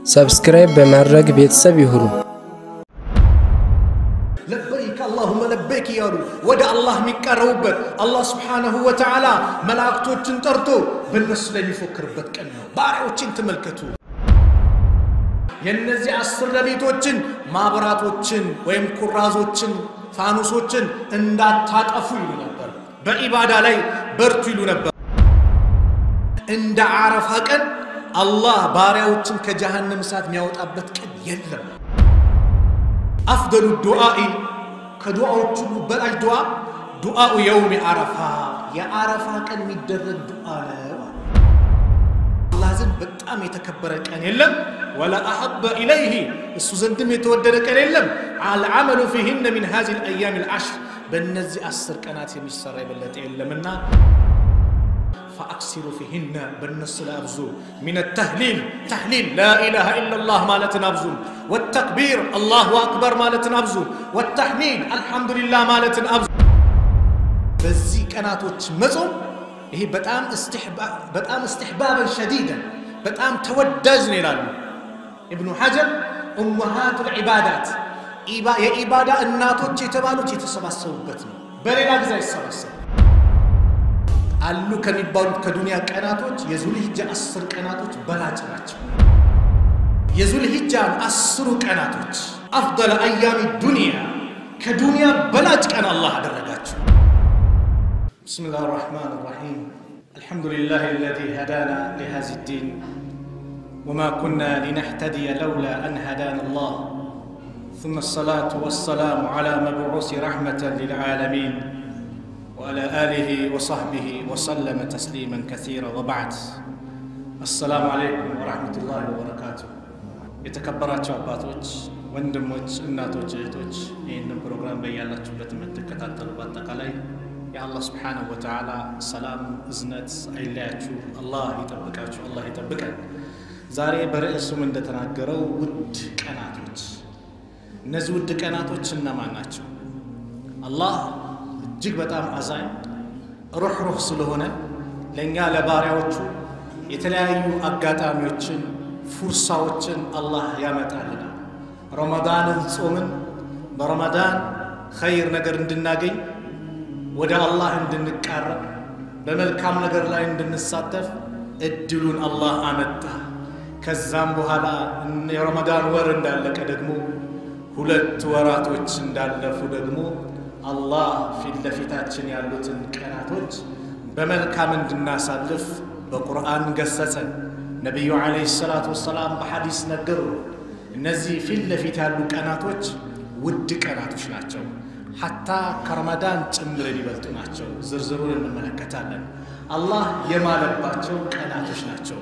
سبسكرايب بمرق بيتسب يهرو لبيك اللهم لبيك يا رب ودع الله ميقربت الله سبحانه وتعالى ملائكቶችን ጠርቶ በእነሱ ላይ የሚፎክርበት ቀን ነው ባሪያዎችን ተመልከቱ የነዚህ 10 ሌሊቶችን ማብራቶችን ወይም ኩራዞችን ፋኑሶችን እንዳታጠፉ ይሉ ነበር በኢባዳ ላይ በርቱ ይሉ ነበር እንደ አረፋ ቀን الله ባሪያዎችን ከጀሃነም እሳት የሚያወጣበት ቀን የለም أفضل الدعاء كدعاء بلاش دعاء يوم عرفة يا عرفة كان ميدرج دعاء لازم بتأم يتكبر كان يلم ولا أحب إليه السوزندم يتودد كان يلم على العمل فيهن من هذه الأيام العشر بالنزي أسر كانت يمسر بالتي علمنا فأكسروا فيهن بالنص الأبزو من التهليل تهليل لا إله إلا الله مالتنا أبزو والتكبير الله أكبر مالتنا أبزو والتحميد الحمد لله مالتنا أبزو بزي كانتوش مزوم هي بتأم استحبابا شديدا بتأم تودجني لانه ابن حجر أمهات العبادات يا إبادة الناتوش يتبالوش يتسبسوا بتنا بلنا بزي السبسوا አሉ ከሚባሉት ከዱንያ ቀናቶች የዙልሂጃ 10 ቀናቶች በላጭ ናቸው የዙልሂጃ 10 ቀናቶች أفضل أيام الدنيا كدنيا بلاج كان الله አደረጋቸው بسم الله الرحمن الرحيم الحمد لله الذي هدانا لهذا الدين وما كنا لنهتدي لولا أن هدانا الله ثم الصلاة والسلام على مبعوث رحمة للعالمين وعلى آله وصحبه وسلم تسليما كثيرا وبعد السلام عليكم ورحمة الله وبركاته يتكبراتوا أباتوች ወንድሞች እናቶች እህቶች ይህንን ፕሮግራም በያላችሁበት የምትከታተሉ በአጠቃላይ የአላህ Subhanahu Wa Ta'ala ሰላም እዝነት አይለያችሁ አላህ ይጠብቃችሁ አላህ ይጠብቀን ዛሬ በርዕሱም እንደተናገረው ውድ ቀናቶች እነዚህ ውድ ቀናቶች እነማን ናቸው አላህ እጅግ በጣም አዛኝ ሩህ ስለሆነ ለኛ ለባሪያዎቹ የተለያዩ አጋጣሚዎችን ፉርሳዎችን አላህ ያመጣልና ረመዳንን ጾምን በረመዳን ኸይር ነገር እንድናገኝ ወደ አላህ እንድንቃረብ በመልካም ነገር ላይ እንድንሳተፍ እድሉን አላህ አመጣ ከዛም በኋላ የረመዳን ወር እንዳለቀ ደግሞ ሁለት ወራቶች እንዳለፉ ደግሞ الله في اللفتاتችን ያሉትን ቀናቶች በመልካም እንድናሳልፍ በቁርአን ገሰጸን ነብዩ አለይሂ ሰላቱ ወሰለም በሐዲስ ነገሩ እነዚህ في اللفት ያሉ ቀናቶች ውድ ቀናቶች ናቸው حتى ከረመዳን ጭምር ይበልጡ ናቸው ዝርዝሩን እንመለከታለን አላህ የማለባቸው ቀናቶች ናቸው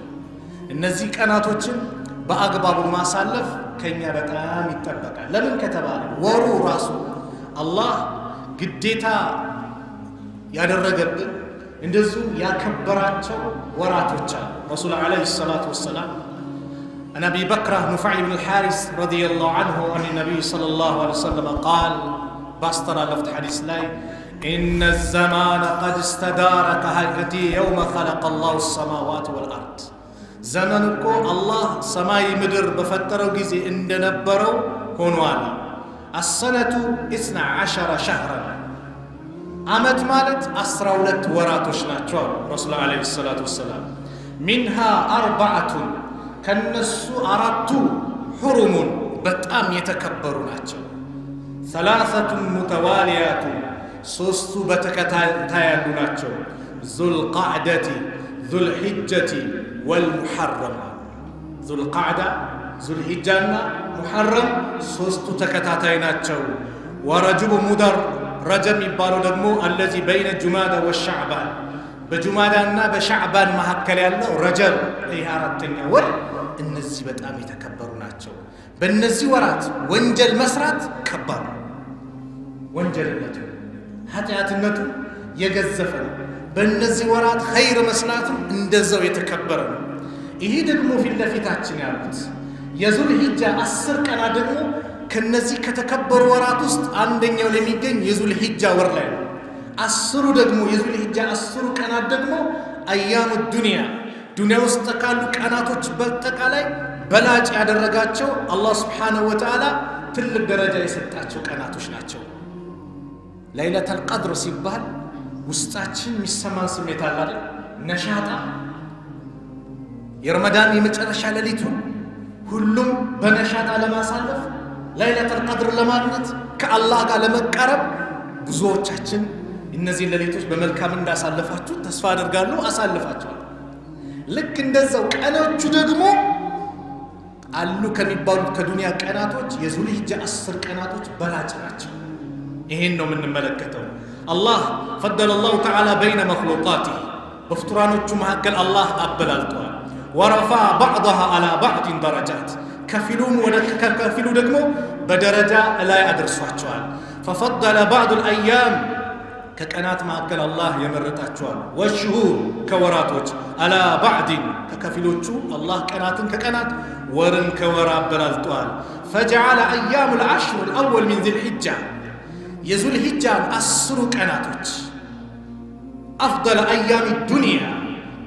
እነዚህ ቀናቶችን በአግባቡ ማሳለፍ ከኛ በጣም ይጠበቃል ለምን ከተባለ ወሩ ራሱ አላህ ግዴታ ያደረገብን እንደዚሁ ያከበራቸው ወራቶች አሉ ረሱል አለይሂ ሰላቱ ወሰለም ነብይ በክራ ኑፋዕ ኢብኑ الحارث رضي الله عنه عن النبي صلى الله عليه وسلم قال باسترالفت حديث لا ان الزمان قد استدار كهيئته يوم خلق الله السماوات والارض زمنكو الله سماي مدر بفترው ጊዜ እንደነበረው ሆኗል السنة 12 شهرا عمت مالت 12 وراتوش ناتشو رسول الله عليه الصلاة والسلام منها 4 كنسو 4 حرم بتأم يتكبروا ناتشو 3 متواليات 3 بتكتايا ناتشو ذو القعدة ذو الحجة والمحرم ذو القعدة ذو الحجة محرم 3 ተከታታይ ናቸው ورجب مدر رجب ይባለው ደግሞ الذي بين جمادى والشعبان በጁማዳና በሻዕባን መሐከል ያለው ረጀብ ይሄ አራተኛ ወር እነዚህ በጣም የተከበሩ ናቸው በእነዚህ ወራት ወንጀል መስራት ከባድ ወንጀልነቱ ኃጢአትነቱ የገዘፈ በእነዚህ ወራት ኸይር መስራትም እንደዛው የተከበረ ነው ይሄ ደግሞ ፊትለፊታችን ያሉት የዙልሂጃ 10 ቀና ደግሞ ከነዚህ ከተከበሩ ወራት ውስጥ አንደኛው ለሚገኝ የዙልሂጃ ወር ላይ ነው አስሩ ደግሞ የዙል ሂጃ አስሩ ቀናት ደግሞ አያሙ ዱንያ ውስጥ ካሉ ቀናቶች በአጠቃላይ በላጭ ያደረጋቸው አላህ Subhanahu Wa Ta'ala ትልቅ ደረጃ የሰጣቸው ቀናቶች ናቸው። ለይለቱል ቀድር ሲባል ውስጣችን የሚሰማን ስሜት አለ አይደል? ነሻጣ የረመዳን የመጨረሻ ሌሊቱ ሁሉም በነሻጣ ለማሳለፍ ለይለቱል ቀድር ለማግኘት ከአላህ ጋር ለመቃረብ ብዙዎቻችን እነዚህ ሌሊቶች በመልካም እንዳሳለፋችሁ ተስፋ አደርጋለሁ። አሳልፋችኋል። ልክ እንደዛው ቀኖቹ ደግሞ አሉ ከሚባሉት ከዱንያ ቀናቶች የዙል ሂጃ 10 ቀናቶች በላጭ ናቸው። ይሄን ነው የምንመለከተው። አላህ ፈደለ الله تعالى بين مخلوقاته በፍጡራኖቹ መካከል አላህ አበላልቷል። ورفع بعضها على بعض درجات ከፊሉን ወደ ከፊሉ ደግሞ በደረጃ ላይ አድርሷቸዋል። ففضل بعض الايام ከቀናት መካከል አላህ የመረጣቸዋል። ወሽሁር ከወራቶች على بعض ከከፊሎቹ አላህ ቀናትን ከቀናት ወርን ከወራ አበላልጧል። فجعل ايام العشر الاول من ذي الحجه የዙል ሂጃን 10 ቀናቶች أفضل أيام الدنيا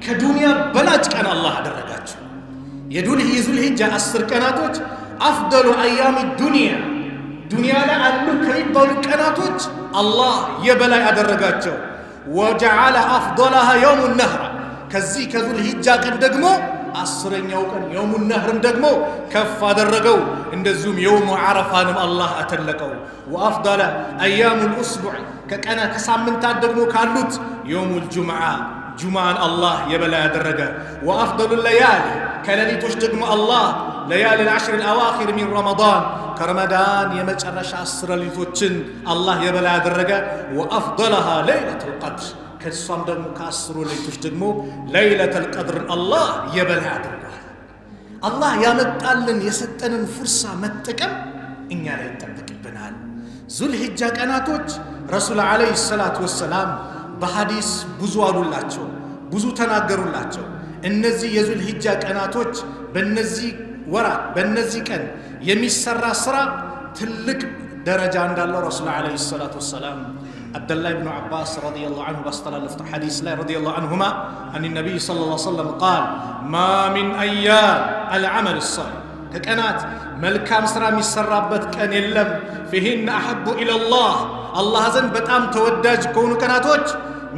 كدنيا بلاج كان الله درجات يدول هي ذو الحجة 10 كناتوج أفضل أيام الدنيا دنيا لا ألو كريبال كناتوج الله يبلا درجات وجعل أفضلها يوم النهر كزي كذو الحجة كن دقمو 10 يوم النهر دقمو كف درجو اندزوم يوم عرفة الله أتلقوا وأفضل أيام الأسبوع كأنا كسامنتات دقمو كالوت يوم الجمعة جمعة الله يبلا درجة وأفضل الليالي كلاليتوش دقمو الله ليالي العشر الأواخر من رمضان كرمضان يمجرش 10 ليتوشن الله يبلا درجة وأفضلها ليلة القدر كالصام دقمو كاسرو ليتوش دقمو ليلة القدر الله يبلا درجة الله يمتقلن يستنن فرصة متكم إنيا لا يتبك البنال ذو الحجة كاناتوج رسول عليه الصلاة والسلام بحديث بزو አሉላቸው ብዙ ተናገሩላቸው። እነዚህ የዙል ሂጃ ቀናቶች በእነዚህ ወራት በእነዚህ ቀን የሚሰራ ስራ ትልቅ ደረጃ እንዳለው ረሱል አለይሂ ሰላቱ ወሰለም አብዱላህ ኢብኑ አባስ ረዲየላሁ ዐንሁ ባስተላለፈው ሐዲስ ላይ ረዲየላሁ ዐንሁማ አን ነብይ ሰለላሁ ዐለይሂ ወሰለም قال ما من ايام العمل الصالح ከቀናት መልካም ስራ የሚሰራበት ቀን የለም فيهن احب الى الله الله ዘንድ በጣም ተወዳጅ ከሆኑ ቀናቶች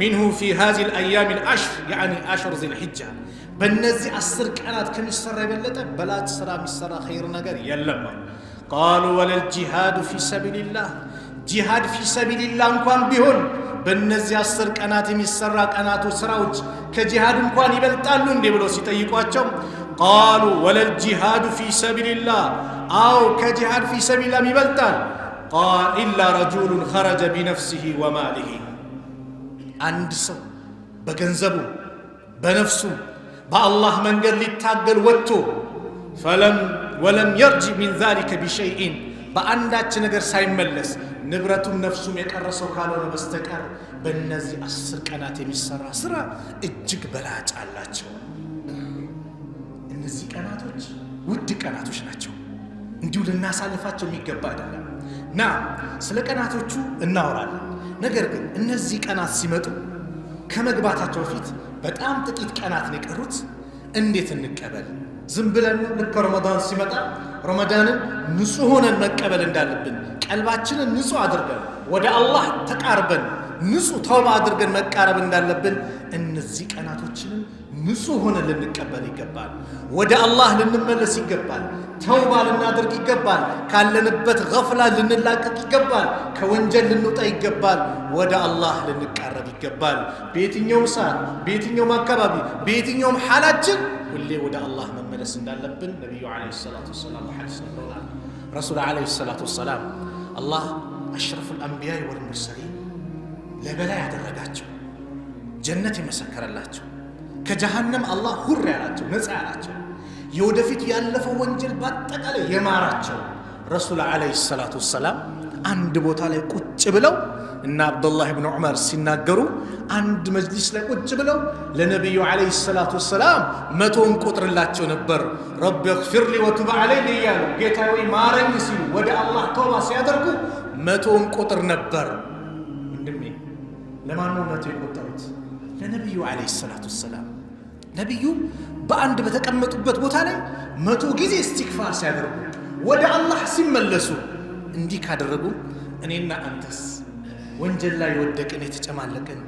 منه في هذه الايام العشر يعني عشر ذي الحجه በእነዚህ 10 ቀናት ከሚሰራ የበለጠ በላጭ ስራ የሚሰራ ኸይር ነገር የለም። قالوا ولا الجهاد في سبيل الله جهاد في سبيل الله እንኳን ቢሆን በእነዚህ 10 ቀናት የሚሰራ ቀናቶች ስራዎች ከጂሃድ እንኳን ይበልጣሉ እንዴ ብለው ሲጠይቋቸው قالوا ولا الجهاد في سبيل الله او كجهاد في سبيل الله يبلطال قال الا رجل خرج بنفسه وماله عند سو بگنزبو بنفسه بالله منجر ليتاغل وጥቶ ولم يرجع من ذلك بشيء በአንዳች ነገር ሳይመለስ ንብረቱም ነፍሱም የቀረሰው ካልሆነ በስተቀር በእነዚህ 10 ቀናት የሚሰራ ስራ እጅግ በላጭ አላቸው። እነዚህ ቀናቶች ውድ ቀናቶች ናቸው። እንዲሁ ልናሳልፋቸው የሚገባ አይደለም። ና ስለ ቀናቶቹ እናወራለን። ነገር ግን እነዚህ ቀናት ሲመጡ ከመግባታቸው በፊት በጣም ጥቂት ቀናት ነው የቀሩት። እንዴት እንቀበል? ዝም ብለን ልክ ረመዳን ሲመጣ ረመዳንን ንጹህ ሆነን መቀበል እንዳለብን ቀልባችንን ንጹህ አድርገን ወደ አላህ ተቃርበን ንጹህ ተውባ አድርገን መቃረብ እንዳለብን እነዚህ ቀናቶችን ንጹህ ሆነን ልንቀበል ይገባል። ወደ አላህ ልንመለስ ይገባል። ተውባ ልናደርግ ይገባል። ካለንበት ገፍላ ልንላቀቅ ይገባል። ከወንጀል ልንወጣ ይገባል። ወደ አላህ ልንቃረብ ይገባል። በየትኛውም ሰዓት በየትኛውም አካባቢ በየትኛውም ሐላችን ሁሌ ወደ አላህ መመለስ እንዳለብን ነብዩ አለይሂ ሰላቱ ወሰላም ሐዲስ ነግረውናል። ረሱል አለይሂ ሰላቱ ወሰላም አላህ አሽረፉል አንቢያ ወልሙርሰሊን ለበላይ ያደረጋቸው ጀነት የመሰከረላቸው ከጀሃነም አላህ ሁር ያላቸው ነፃ ያላቸው የወደፊት ያለፈው ወንጀል በአጠቃላይ የማራቸው ረሱል አለይሂ ሰላቱ ወሰላም አንድ ቦታ ላይ ቁጭ ብለው እና አብዱላህ ኢብኑ ዑመር ሲናገሩ አንድ መጅሊስ ላይ ቁጭ ብለው ለነብዩ አለይሂ ሰላቱ ወሰላም መቶን ቁጥርላቸው ነበር። ረቢ اغفر لي وتب علي ያሉ ጌታዬ ማረኝ ሲሉ ወደ አላህ ተውባ ሲያደርጉ መቶን ቁጥር ነበር። እንደምን ለማን ነው መቶ የቆጠሩት? ለነብዩ አለይሂ ሰላቱ ሰላም። ነብዩ በአንድ በተቀመጡበት ቦታ ላይ 100 ጊዜ ኢስቲግፋር ሲያደርጉ ወደ አላህ ሲመለሱ እንዲህ ካደረጉ እኔና አንተስ ወንጀል ላይ ወደቅን የተጨማለቅን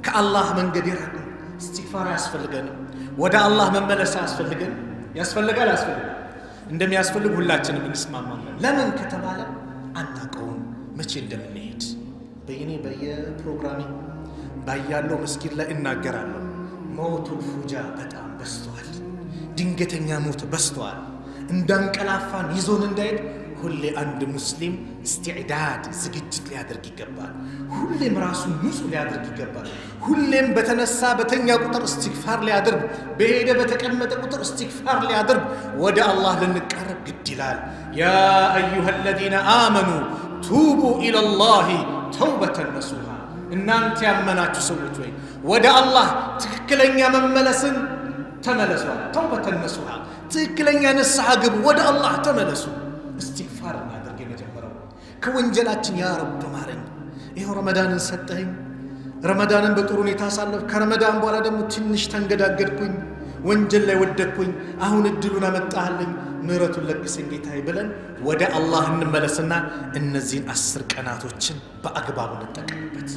ከአላህ መንገድ የራቅን ኢስቲግፋር ያስፈልገንም ወደ አላህ መመለስ ያስፈልጋል እንደሚያስፈልግ ሁላችንም እንስማማለን። ለምን ከተባለ አናውቀውም መቼ እንደምንሄድ። በየፕሮግራሜ ባያለው መስጊድ ላይ እናገራለሁ። ሞቱል ፉጃ በጣም በዝቷል። ድንገተኛ ሞት በዝቷል። እንዳንቀላፋን ይዞን እንዳይድ ሁሌ አንድ ሙስሊም استعداد ዝግጅት ሊያደርግ ይገባል። ሁሌም ራሱን ንጹህ ሊያደርግ ይገባል። ሁሌም በተነሳ በተኛ ቁጥር ኢስቲግፋር ሊያደርግ በሄደ በተቀመጠ ቁጥር ኢስቲግፋር ሊያደርግ ወደ አላህ ልንቀርብ ግድ ይላል። ያ አዩሃ الذين آمنوا توبوا إلى الله توبة نصوحا እናንተ ያመናችሁ ሰዎች ወይ ወደ አላህ ትክክለኛ መመለስን ተመለሱ። توبة نصوحا ትክክለኛ ንስሐ ግቡ። ወደ አላህ ተመለሱ። استغفار እናደርግ የመጀመሪያው ከወንጀላችን ያ ረብ ማረኝ። ይሄው ረመዳንን ሰጠኝ። ረመዳንን በጥሩ ሁኔታ ሳለፍ ከረመዳን በኋላ ደግሞ ትንሽ ተንገዳገድኩኝ፣ ወንጀል ላይ ወደቅኩኝ። አሁን እድሉን አመጣህልኝ፣ ምህረቱን ለግሰኝ ጌታዬ ብለን ወደ አላህ እንመለስና እነዚህን 10 ቀናቶችን በአግባቡ እንጠቀምበት።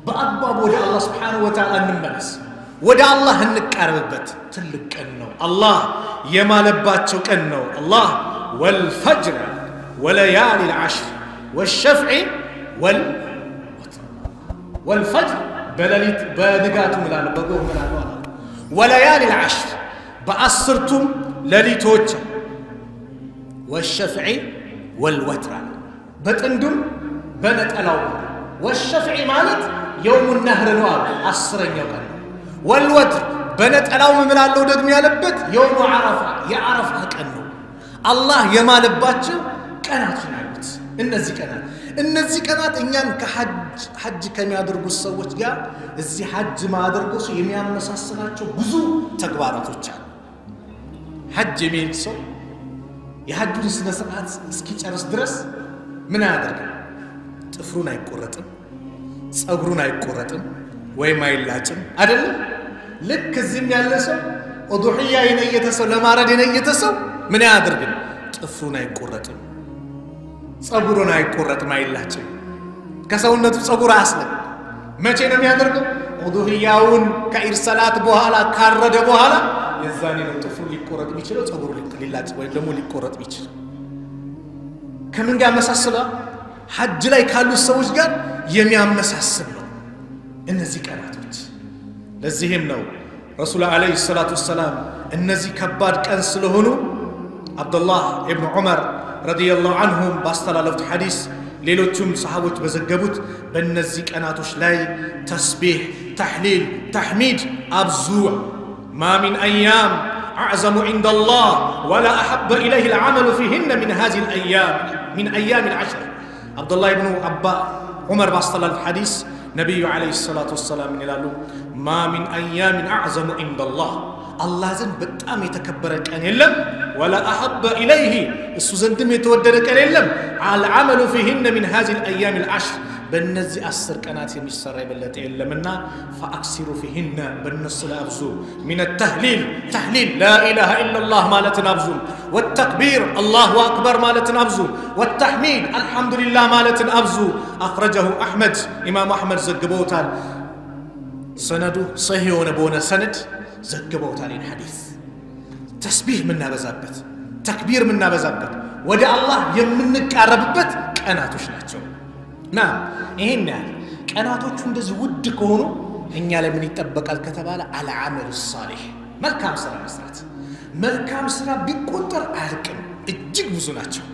በአግባቡ ወደ አላህ Subhanahu Wa Ta'ala እንመለስ። ወደ አላህ እንቀርብበት። ትልቅ ቀን ነው። አላህ የማለባቸው ቀን ነው። አላህ والفجر وليالي العشر والشفع والوتر والفجر بلليت بنقاتم ملال بقوم ملال وليالي العشر بأسرتم لليتوج والشفع والوتر بتندم بنت الأول والشفع مالت يوم النهر نوار أسرن يوم والوتر بنت الأول ملال لو دقم يلبت يوم عرفة يا عرفة كأنه الله የማለባቸው ቀናት ናቸው። እነዚህ ቀናት እኛን ከሐጅ ከሚያደርጉ ሰዎች ጋር እዚህ ሐጅ ማድረጉ የሚያመሳስላቸው ብዙ ተግባራቶች አሉ። ሐጅ የሚል ሰው የሐጁን ስነ ስርዓት እስኪጨርስ ድረስ ምን ያደርጋል? ጥፍሩን አይቆረጥም፣ ጸጉሩን አይቆረጥም ወይም አይላጭም አይደለም። ልክ እዚህም ያለ ሰው ኡዱሂያ የነየተ ሰው ለማረድ የነየተ ሰው ምን ያደርግ? ጥፍሩን አይቆረጥም፣ ጸጉሩን አይቆረጥም፣ አይላጭም። ከሰውነቱ ጸጉር አስለ መቼ ነው የሚያደርገው? ኡዱሂያውን ከኢርሰላት በኋላ ካረደ በኋላ የዛኔ ነው ጥፍሩ ሊቆረጥ የሚችለው፣ ጸጉሩ ሊላጭ ወይም ደግሞ ሊቆረጥ የሚችል። ከምን ጋር መሳሰለው? ሐጅ ላይ ካሉ ሰዎች ጋር የሚያመሳስል ነው እነዚህ ቀናቶች። ለዚህም ነው ረሱል አለይሂ ሰላቱ ወሰላም እነዚህ ከባድ ቀን ስለሆኑ አብዱላህ ኢብኑ ዑመር ረዲየላሁ ዐንሁም ባስተላለፉት ሐዲስ ሌሎችም ሰሃቦች በዘገቡት በእነዚህ ቀናቶች ላይ ተስቢህ፣ ተህሊል፣ ተህሚድ አብዙ። ማ ሚን አያም አዕዘሙ ዐንደ አላህ ወላ አሐበ ኢለይሂ አልዐመሉ ፊሂነ ሚን ሃዚሂል አያም ሚን አያም አልዐሽር። አብዱላህ ኢብኑ ዑመር ባስተላለፉት ሐዲስ ነብዩ አለይሂ ሰላቱ ወሰላም ይላሉ ማ ሚን አያም አዕዘሙ ዐንደ አላህ الله زند بتأم يتكبر كان يلم ولا أحب إليه السوزندم يتودد كان يلم على العمل فيهن من هذه الأيام العشر بالنزي أسر كانت يمسر بالتي يلمنا فأكسروا فيهن بالنص أبزو من التهليل تهليل لا إله إلا الله ما لا تنبزو والتكبير الله أكبر ما لا تنبزو والتحميد الحمد لله ما لا تنبزو أخرجه أحمد إمام أحمد زقبوتال سنده صحيح ونبونا سند زقبوا تالي الحديث تسبيح منا بزابت تكبير منا بزابت ودع الله يمنك عربت كأناتوش ناتشو نعم إهن يعني كأناتوش ندز ود كونو إن يالمن يتبقى الكتبالة على عمل الصالح ملكام سرا مسرات ملكام سرا بيكونتر أهلكم الجيك بزو ناتشو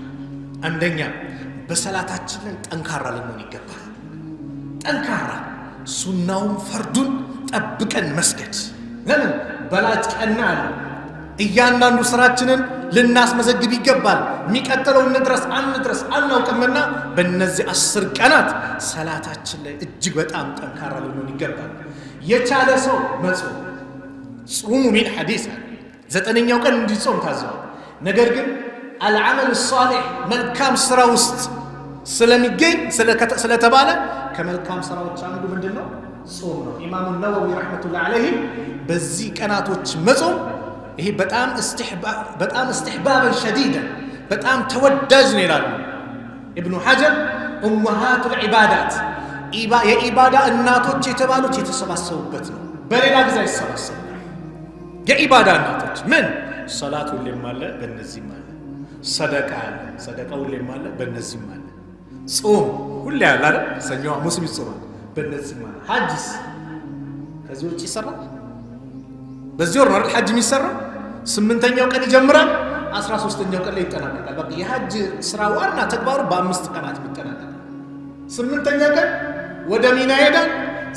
عندنا بسلاتاتشن تنكارا لمن يقبل تنكارا سناهم فردون تبقى المسجد لمن بلاد كأننا إيانا نصراتنا للناس مزجب يقبل ميكتلو ندرس أنا وكملنا بنزي أسر كانت صلاتاتنا الجيك بتأم تنكارا لمن يقبل يتعالى سو مزو صوموا من حديثا زتنين يوكا ندي صوم تازو نقرقل العمل الصالح من كام سراوست سلامي جي سلتبالا كمل كام سراوست عنده من دلو ጾም ነው። ኢማሙ ነወዊ ረሕመቱላሂ ዐለይሂ በዚህ ቀናቶች መጾም ይሄ በጣም እስትሕባበን ሸዲደን በጣም ተወዳጅ ነው ይላሉ ኢብኑ ሐጀር። ኡመሃቱል ዒባዳት የኢባዳ እናቶች የተባሉት የተሰባሰቡበት ነው። በሌላ ጊዜ አይሰባሰቡ የኢባዳ እናቶች ምን ሰላት ሁሌም አለ፣ በእነዚህም አለ። ሰደቃ ሁሌም አለ፣ በእነዚህም አለ። ጾም ሁሌ አለ አይደል? ሰኞ ሐሙስም ይጾማል፣ በእነዚህም አለ። ሐጅስ ከዚህ ውጭ ይሰራል? በዚህ ወር አይደል ሐጅ የሚሰራው? 8ኛው ቀን ይጀምራል፣ 13ኛው ቀን ላይ ይጠናቀቃል። በቃ የሐጅ ስራ ዋና ተግባሩ በ5 ቀናት ይጠናቀቃል። 8ኛ ቀን ወደ ሚና ይሄዳል።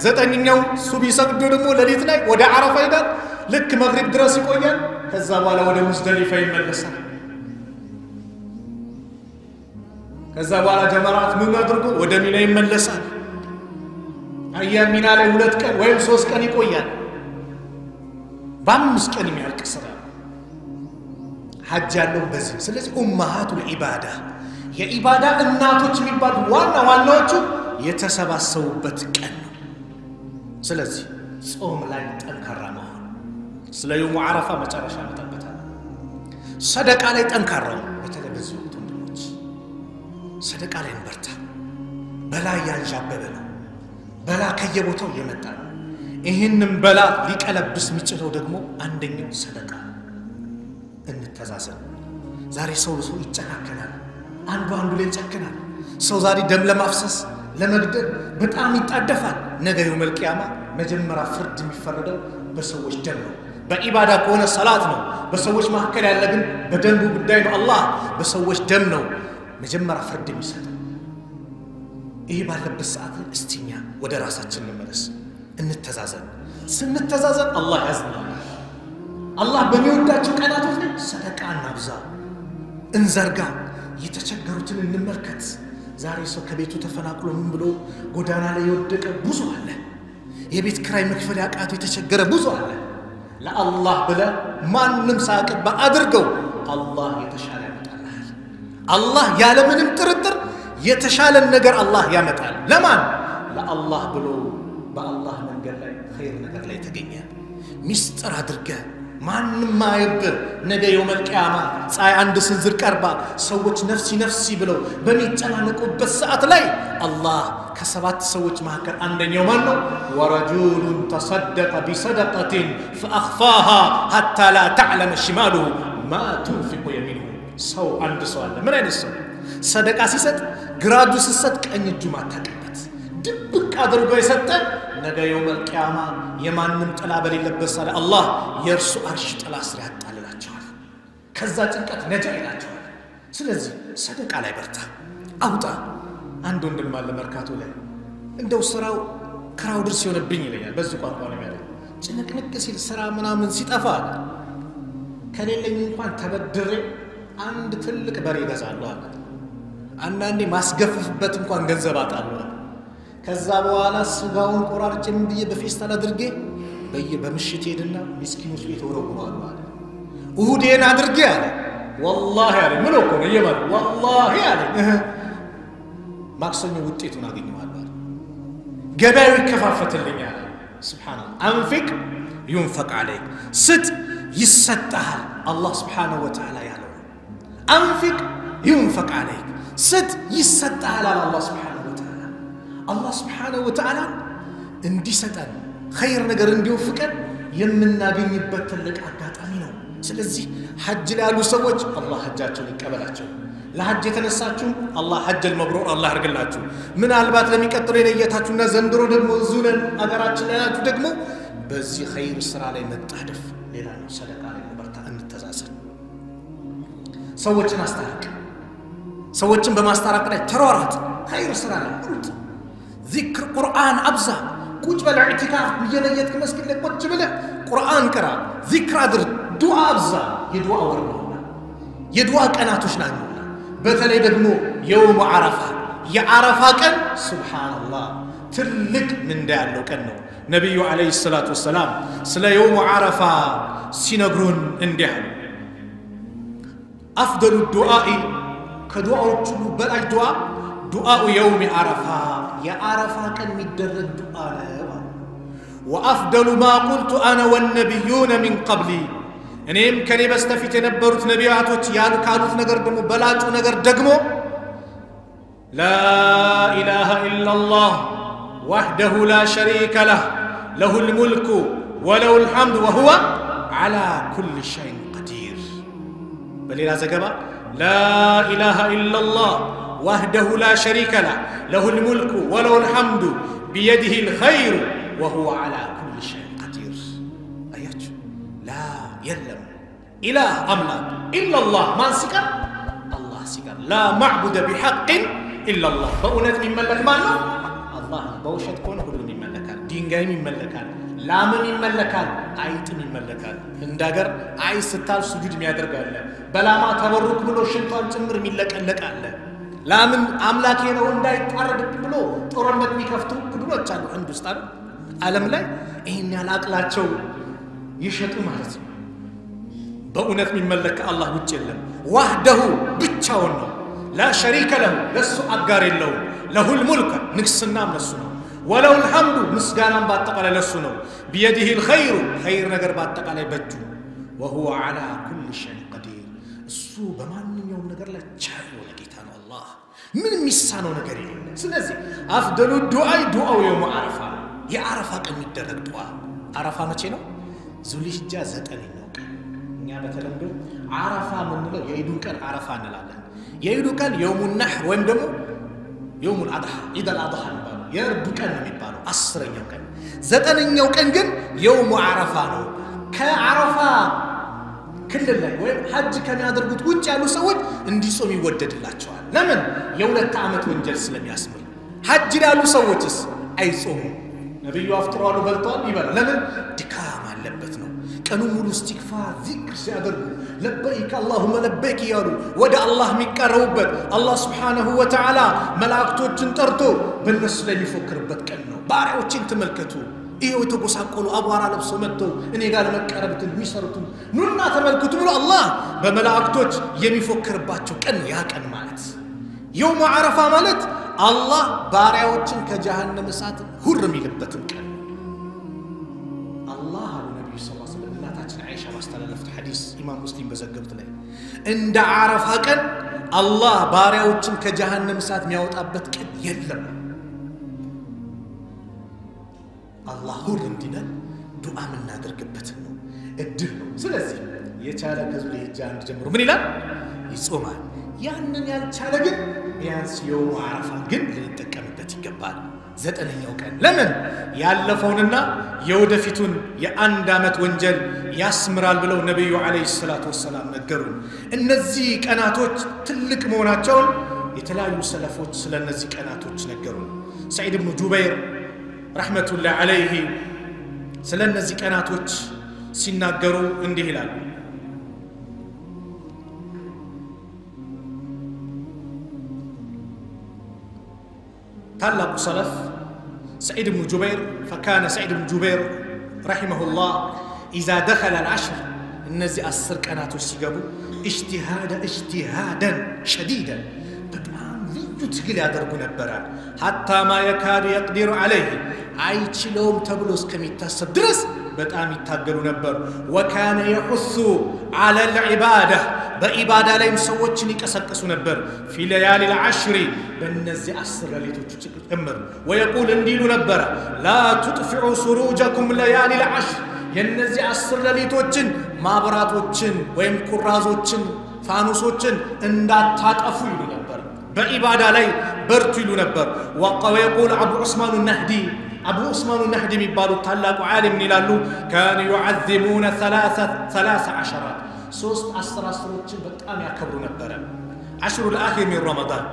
9ኛው ሱቢ ሰግዶ ደግሞ ሌሊት ላይ ወደ አረፋ ይሄዳል። ልክ መግሪብ ድረስ ይቆያል። ከዛ በኋላ ወደ ሙዝደሊፋ ይመለሳል። ከዛ በኋላ ጀመራት ምን አድርጎ ወደ ሚና ይመለሳል። አያም ሚና ላይ 2 ቀን ወይም 3 ቀን ይቆያል። በ5 ቀን የሚያልቅ ስራ ሐጅ ያለው በዚህ። ስለዚህ ኡመሃቱል ዒባዳ የኢባዳ እናቶች የሚባሉ ዋናዎቹ የተሰባሰቡበት ቀን ነው። ስለዚህ ጾም ላይ ጠንካራ መሆን። ስለ የውሙ ዓረፋ መጨረሻ መጣበታል። ሰደቃ ላይ ጠንካራ ነው። በተለይ በዚህ ወቅት ወንድሞች ሰደቃ ላይ እንበርታ። በላ ያንዣበበ ነው። በላ ከየቦታው እየመጣ ነው። ይህንም በላ ሊቀለብስ የሚችለው ደግሞ አንደኛው ሰደቃ። እንተዛዘን። ዛሬ ሰው ይጨካከናል፣ አንዱ ላይ ይጨክናል። ሰው ዛሬ ደም ለማፍሰስ ለመግደል በጣም ይጣደፋል። ነገ የውመል ቂያማ መጀመሪያ ፍርድ የሚፈረደው በሰዎች ደም ነው። በኢባዳ ከሆነ ሰላት ነው። በሰዎች መካከል ያለ ግን በደንቡ ጉዳይ ነው። አላህ በሰዎች ደም ነው መጀመሪያ ፍርድ የሚሰጠው። ይሄ ባለበት ሰዓት እስቲኛ ወደ ራሳችን እንመለስ፣ እንተዛዘን። ስንተዛዘን አላህ ያዝናል። አላህ በሚወዳቸው ቀናቶች ላይ ሰደቃ እናብዛ፣ እንዘርጋ፣ የተቸገሩትን እንመልከት። ዛሬ ሰው ከቤቱ ተፈናቅሎ ምን ብሎ ጎዳና ላይ የወደቀ ብዙ አለ። የቤት ክራይ መክፈል ያቃተው የተቸገረ ብዙ አለ። ለአላህ ብለህ ማንም ሳያቀባ አድርገው። አላህ የተሻለ ያመጣልሃል። አላህ ያለምንም ጥርጥር የተሻለን ነገር አላህ ያመጣል። ለማን? ለአላህ ብሎ በአላህ መንገድ ላይ ኸይር ነገር ላይ ተገኘ ሚስጥር አድርገህ ማንም ማየብህ። ነገ የውመል ቂያማ ፀሐይ አንድ ስንዝር ቀርባ ሰዎች ነፍሲ ብለው በሚጨናነቁበት ሰዓት ላይ አላህ ከ7 ሰዎች መካከል አንደኛው ማን ነው? ወረጁሉን ተሰደቀ ቢሰደቀትን ፈአኽፋሃ ሐታ ላ ተዕለመ ሽማሉሁ ማ ቱንፊቁ የሚኑሁ። ሰው አንድ ሰው አለ። ምን አይነት ሰው? ሰደቃ ሲሰጥ ግራ እጁ ሲሰጥ ቀኝ እጁ ማታውቅበት ድብቅ አድርጎ የሰጠ ነገ የውመል ቂያማ የማንም ጥላ በሌለበት ሰዓት አላህ የእርሱ አርሽ ጥላ ስር ያጣልላቸዋል። ከዛ ጭንቀት ነጃ ይላቸዋል። ስለዚህ ሰደቃ ላይ በርታ፣ አውጣ። አንድ ወንድም አለ መርካቶ ላይ እንደው ስራው ክራውድር ሲሆንብኝ ይለኛል። በዚህ ቋንቋ ነው ያለው። ጭንቅንቅ ሲል ስራ ምናምን ሲጠፋ ከሌለኝ እንኳን ተበድሬ አንድ ትልቅ በሬ እገዛለሁ አለ። አንዳንዴ ማስገፍፍበት እንኳን ገንዘብ አጣለሁ። ከዛ በኋላ ስጋውን ቆራርጬ ምን ብዬ በፌስታል አድርጌ በምሽት ሄድና ምስኪኖች ቤት ወረውረዋለሁ አለ። እሁዴን አድርጌ አለ ወላሂ አለ። ምን እኮ ነው የማል ወላሂ አለ። ማክሰኞ ውጤቱን አገኘዋለሁ አለ። ገበያው ይከፋፈትልኛል። ሱብሃንአላህ። አንፊቅ ይንፈቅ አለይክ፣ ስጥ ይሰጣል። አላህ ሱብሃነሁ ወተዓላ ያለው አንፊቅ ይንፈቅ አለይክ፣ ስጥ ይሰጣል አለ አላህ ሱብሃነሁ ወተዓላ። አላህ ሱብሓነሁ ወተዓላ እንዲሰጠን ኸይር ነገር እንዲወፍቀን የምናገኝበት ትልቅ አጋጣሚ ነው። ስለዚህ ሐጅ ላይ ያሉ ሰዎች አላህ ሐጃቸውን ይቀበላቸው። ለሐጅ የተነሳችሁ አላህ ሐጀል መብሩር አላህ ያርግላችሁ። ምናልባት ለሚቀጥለው የነየታችሁና ዘንድሮ ደግሞ እዙነን አገራችን ላይ ያላችሁ ደግሞ በዚህ ኸይር ስራ ላይ መጣደፍ ሌላ ነው። ሰደቃ ላይ በርታ፣ እንተዛዘን። ሰዎችን አስታርቅ። ሰዎችን በማስታረቅ ላይ ተሯሯጥ። ኸይር ስራ ላይ ቁጥ ዚክር ቁርአን አብዛ። ቁጭ በል ኢዕቲካፍ እየነየትክ መስጊድ ላይ ቁጭ ብለህ ቁርአን ቅራ፣ ዚክር አድርግ፣ ዱዓ አብዛ። የዱዓ ወር ነው፣ የዱዓ ቀናቶች ናቸው። በተለይ ደግሞ የውሙ ዓረፋ የዓረፋ ቀን ሱብሃንአላህ ትልቅ ምንዳ ያለው ቀን ነው። ነቢዩ ዓለይሂ ሰላቱ ወሰላም ስለ የውሙ ዓረፋ ሲነግሩን እንዲህ አሉ። አፍደሉ ዱዓኢ ከዱዓዎች ሁሉ በላይ ዱዓኡ የውም ዓረፋ የዓረፋ ቀን የሚደረግ ዱዓ ነው። وأفضل ما قلت أنا والنبيون من قبلي እኔም ከኔ በስተፊት የነበሩት ነቢያቶች ያሉት ነገር ደግሞ በላጩ ነገር ደግሞ لا إله إلا الله وحده لا شريك له له الملك وله الحمد وهو على كل شيء قدير بليلا زغبا لا إله إلا الله وحده لا شريك له له الملك وله الحمد بيده الخير وهو على كل شيء قدير أيات لا يلم إله أملاك إلا الله ما سكر الله سكر لا معبد بحق إلا الله بأونت من ملك ماله الله بوشت كون كل من ملكان دينغاي من ملكان لام من ملكان عيت من ملكان انداغر عي ستال سجود ميادرغ አለ በላማ ተበሩክ ብሎ ሽንቷን ጭምር የሚለቀለቅ አለ ላምን አምላኬ ነው እንዳይጣረድ ብሎ ጦርነት የሚከፍቱ ክዱሎች አሉ አንዱ ውስጥ ዓለም ላይ ይሄን ያላቅላቸው ይሸጡ ማለት ነው በእውነት የሚመለክ አላህ ውጭ የለም ወህደሁ ብቻውን ነው لا شريك له ለሱ አጋር የለው له الملك ንግስናም ለሱ ነው وله الحمد ምስጋናም ባጠቃላይ ለሱ ነው بيده الخير خير ነገር ባጠቃላይ በእጁ وهو على كل شيء قدير እሱ በማንኛውም ነገር ላይ ቻይ የሆነ ጌታ ነው አላህ ምን የሚሳነው ነገር የለም ስለዚህ أفضل الدعاء دعاء يوم عرفة የዓረፋ ቀን የሚደረግ ዱዓ ዓረፋ መቼ ነው ዙልሂጃ 9 ነው እኛ በተለምዶ ዓረፋ ምንለው የኢዱን ቀን ዓረፋ እንላለን የኢዱ ቀን يوم النحر ወይም ደግሞ يوم الأضحى عيد الأضحى የሚባለው የእርዱ ቀን ነው የሚባለው 10ኛው ቀን 9ኛው ቀን ግን يوم عرفة ነው ከዓረፋ ክልል ላይ ወይም ሐጅ ከሚያደርጉት ውጭ ያሉ ሰዎች እንዲጾም ይወደድላቸዋል ለምን የሁለት ዓመት ወንጀል ስለሚያስምር ሐጅ ያሉ ሰዎችስ አይጾሙ ነብዩ አፍጥሯሉ በልቷል ይበላል ለምን ድካም አለበት ነው ቀኑ ሙሉ استغفار ذكر ሲያደርጉ لبيك اللهم لبيك ያሉ ወደ አላህ የሚቀርቡበት አላህ Subhanahu Wa Ta'ala መላእክቶችን ጠርቶ በእነሱ ላይ የሚፎክርበት ቀን ነው ባሪያዎችን ተመልከቱ ይሄው ተጎሳቆሉ አቧራ ለብሰው መጥተው እኔ ጋር ለመቀረብትን የሚሰሩትን ኑና ተመልከቱ ብሎ አላህ በመላእክቶች የሚፎክርባቸው ቀን ያ ቀን ማለት يوم عرفة ማለት አላህ ባሪያዎችን ከጀሃነም እሳት ሁር የሚልበት ቀን አላህ ነብዩ ሰለላሁ ዐለይሂ ወሰለም እናታችን አይሻ ማስተላለፍት ሐዲስ ኢማም ሙስሊም በዘገቡት ላይ እንደ ዓረፋ ቀን አላህ ባሪያዎችን ከጀሃነም እሳት የሚያወጣበት ቀን የለም አላህ ሁር እንዲነን ዱዓ ምናደርግበት ነው እድል ነው ስለዚህ የቻለ ከዙልሂጃ አንድ ጀምሮ ምን ይላል ይጾማል ያንን ያልቻለ ግን ቢያንስ የውም ዓረፋ ግን ልንጠቀምበት ይገባል 9ኛው ቀን ለምን ያለፈውንና የወደፊቱን የአንድ ዓመት ወንጀል ያስምራል ብለው ነብዩ አለይሂ ሰላቱ ወሰለም ነገሩን እነዚህ ቀናቶች ትልቅ መሆናቸውን የተለያዩ ሰለፎች ስለነዚህ ቀናቶች ነገሩን ሰዒድ ኢብኑ ጁበይር ረህመቱላህ አለይሂ ስለነዚህ ቀናቶች ሲናገሩ እንዲህ ይላል ታላቁ ሰለፍ سعيد بن جبير فكان سعيد بن جبير رحمه الله إذا دخل العشر النزي السر كاناتو سيقبو اجتهادا شديدا بطعام ليو تقل يادرقو نبرا حتى ما يكاد يقدر عليه አይችለውም ተብሎ እስከሚታሰብ ድረስ በጣም ይታገሉ ነበር وكان يحث على العباده በኢባዳ ላይም ሰዎችን ይቀሰቅሱ ነበር في ليالي العشر በእነዚህ 10 ሌሊቶች ጭምር ويقول እንዲሉ ነበር لا تطفئوا سروجكم ليالي العشر የነዚህ 10 ሌሊቶችን ማብራቶችን ወይም ኩራዞችን ፋኑሶችን እንዳታጠፉ ይሉ ነበር በኢባዳ ላይ በርቱ ይሉ ነበር ويقول ابو عثمان النهدي أبو عثمان النهدي مبالو تلاقوا عالم نلالو كانوا يعظمون 13 ሶስት 10 በጣም ያከብሩ ነበር 10 الأخير من رمضان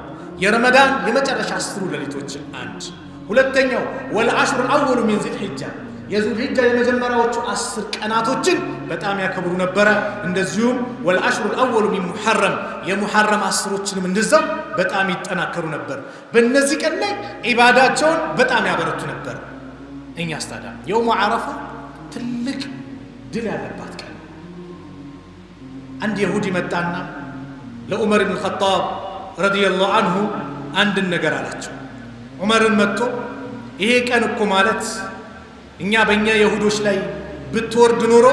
يا رمضان የመጨረሻ 10 ሌሊቶች አንድ ሁለተኛው والعشر الأول من ذي الحجة የذو الحجة የመጀመሪያዎቹ 10 ቀናቶችን በጣም ያከብሩ ነበር እንደዚሁም والعشر الأول من محرم የሙሐረም 10ዎችንም እንደዛው በጣም ይጠናከሩ ነበር በእነዚህ ቀን ላይ ኢባዳቸውን በጣም ያበረቱ ነበር እኛ አስታዳ የውም ዓረፋ ትልቅ ድል ያለባት ቀን አንድ ይሁዲ መጣና ለዑመር ኢብኑ ኸጣብ ረዲየላሁ ዐንሁ አንድ ነገር አላቸው ዑመርን መጥቶ ይሄ ቀን እኮ ማለት እኛ በእኛ ይሁዶች ላይ ብትወርድ ኖሮ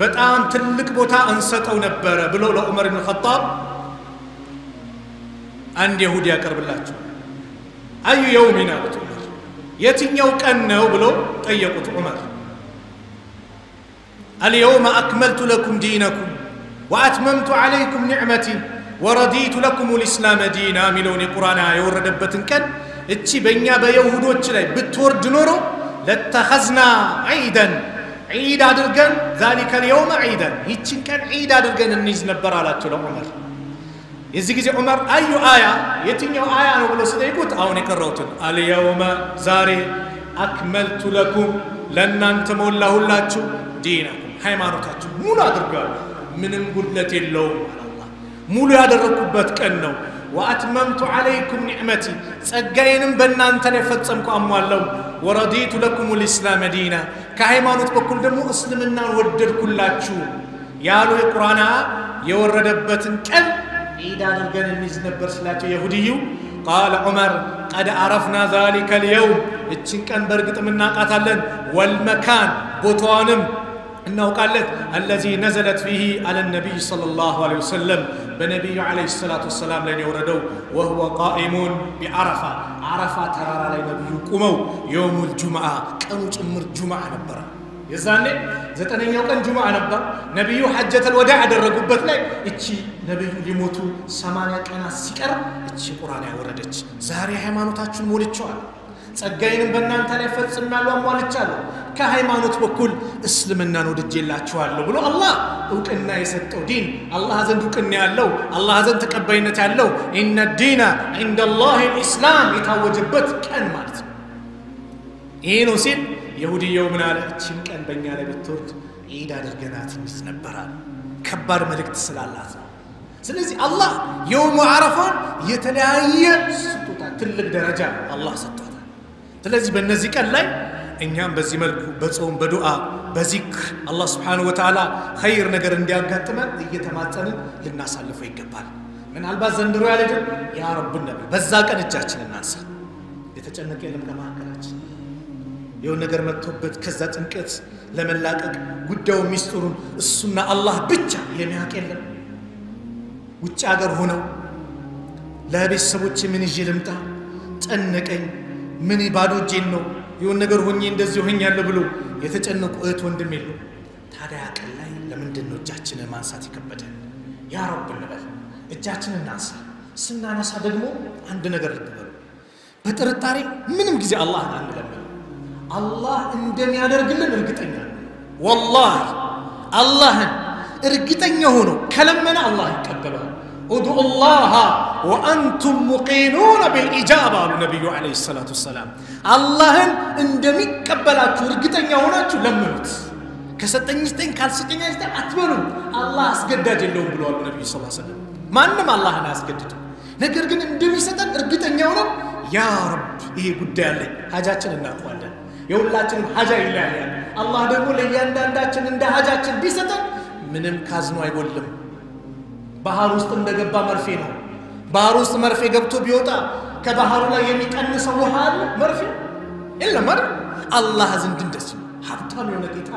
በጣም ትልቅ ቦታ እንሰጠው ነበር ብሎ ለዑመር ኢብኑ ኸጣብ አንድ ይሁዲ ያቀርብላቸው አዩ የውሚና ዑመር የትኛው ቀን ነው ብሎ ጠየቁት ዑመር اليوم أكملت لكم دينكم وأتممت عليكم نعمتي ورديت لكم الإسلام دينا ملون القرآن يوردبتن كان اتشي بنيا بيهودوች ላይ ብትወርድ ኖሮ لاتخذنا عيدا عيد አድርገን ذلك اليوم عيدا ይችን ቀን عيد አድርገን እንይዝ ነበር አላቸው ለዑመር የዚህ ጊዜ ዑመር አዩ አያ የትኛው አያ ነው ብሎ ሲጠይቁት አሁን የቀረውትን اليوم ዛሬ أكملت لكم ለእናንተ ሞላሁላችሁ ዲናኩም ሃይማኖታችሁ ሙሉ አድርጋለሁ ምንም ጉድለት የለውም አላህ ሙሉ ያደረኩበት ቀን ነው وأتممت عليكم نعمتي ጸጋዬንም በእናንተ ላይ ፈጸምኩ አሟለው ورضيت لكم الإسلام دينا ከሃይማኖት በኩል ደግሞ እስልምናን ወደድኩላችሁ ያሉ የቁርአን የወረደበትን ቀን ዒድ አድርገን እንይዝ ነበር ስላቸው ይሁዲዩ قال عمر قد عرفنا ذلك اليوم እችን ቀን በርግጥም እናቃታለን والمكان ቦታውንም እናውቃለን الذي نزلت فيه على النبي صلى الله عليه وسلم بنبي عليه الصلاة والسلام لن يوردوا وهو قائم بعرفة عرفة ترى على نبي قوموا يوم الجمعة كانوا تمر جمعة نبرا يزاني زتنيو كان جمعة نبر نبي حجة الوداع درقوبت لي اتشي نبي يموتوا 80 ቀናት ሲቀር እቺ ቁርአን ያወረደች ዛሬ ሃይማኖታችን ሞልቻለሁ ጸጋዬንም በእናንተ ላይ ፈጽማለሁ አሟልቻለሁ ከሃይማኖት በኩል እስልምናን ወድጄላችኋለሁ ብሎ አላህ እውቅና የሰጠው ዲን አላህ ዘንድ እውቅና ያለው አላህ ዘንድ ተቀባይነት ያለው ኢነ ዲና ኢንደላሂ الاسلام የታወጀበት ቀን ማለት ነው ይሄ ነው ሲል ይሁዲው ምን አለ እቺን ቀን በእኛ ላይ ብትወርድ ዒድ አድርገናት እንይዝ ነበር ከባድ መልእክት ስላላት ነው ስለዚህ አላህ የውሙ አረፋን የተለያየ ስጦታ ትልቅ ደረጃ አላህ ሰጥቷል ስለዚህ በእነዚህ ቀን ላይ እኛም በዚህ መልኩ በጾም በዱዓ በዚክር አላህ Subhanahu Wa Ta'ala ኸይር ነገር እንዲያጋጥመን እየተማጸንን ልናሳልፈው ይገባል ምናልባት ዘንድሮ ያለልን ያ ረብ ነብይ በዛ ቀን እጃችንን እናንሳ የተጨነቀ የለም ከማከራችን የሆነ ነገር መጥቶበት ከዛ ጥንቀት ለመላቀቅ ጉዳዩ ሚስጥሩን እሱና አላህ ብቻ የሚያውቅ የለም ውጭ ሀገር ሆነው ለቤተሰቦቼ ምን ይዤ ልምጣ ጨነቀኝ ምን ባዶ እጄን ነው የሆነ ነገር ሆኜ እንደዚህ ሆኛለሁ ብሎ የተጨነቁ እህት ወንድም የሉ ታዲያ ቀን ላይ ለምንድን ነው እጃችንን ማንሳት ይከበደን ያ ረብ እንበል እጃችንን እናንሳ ስናነሳ ደግሞ አንድ ነገር ልትበሉ በጥርጣሬ ምንም ጊዜ አላህን አንለምን አላህ እንደሚያደርግልን እርግጠኛ ነን والله አላህን እርግጠኛ ሆኖ ከለመነ አላህ ይቀበላል ادعوا الله وانتم موقنون بالاجابه النبي عليه الصلاه والسلام اللهن እንደሚቀበላችሁ እርግጠኛ ሆናችሁ ለምኑት ከሰጠኝ ስጠኝ ካልሰጠኝ አይተን አትበሉ አላህ አስገዳጅ የለውም ብለዋል ነብዩ ሰለላሁ ዐለይሂ ወሰለም ማንንም አላህን አያስገድድም ነገር ግን እንደሚሰጠን እርግጠኛ ሆነን ያ ረብ ይሄ ጉዳይ አለኝ ሀጃችን እናውቃለን የሁላችንም ሀጃ ይለያያል አላህ ደግሞ ለእያንዳንዳችን እንደ ሀጃችን ቢሰጠን ምንም ካዝኖ አይጎልም ባህር ውስጥ እንደገባ መርፌ ነው ባህር ውስጥ መርፌ ገብቶ ቢወጣ ከባህሩ ላይ የሚቀንሰው ውሃ አለ መርፌ የለም አይደል አላህ ዘንድ እንደዚህ ሀብታም የሆነ ጌታ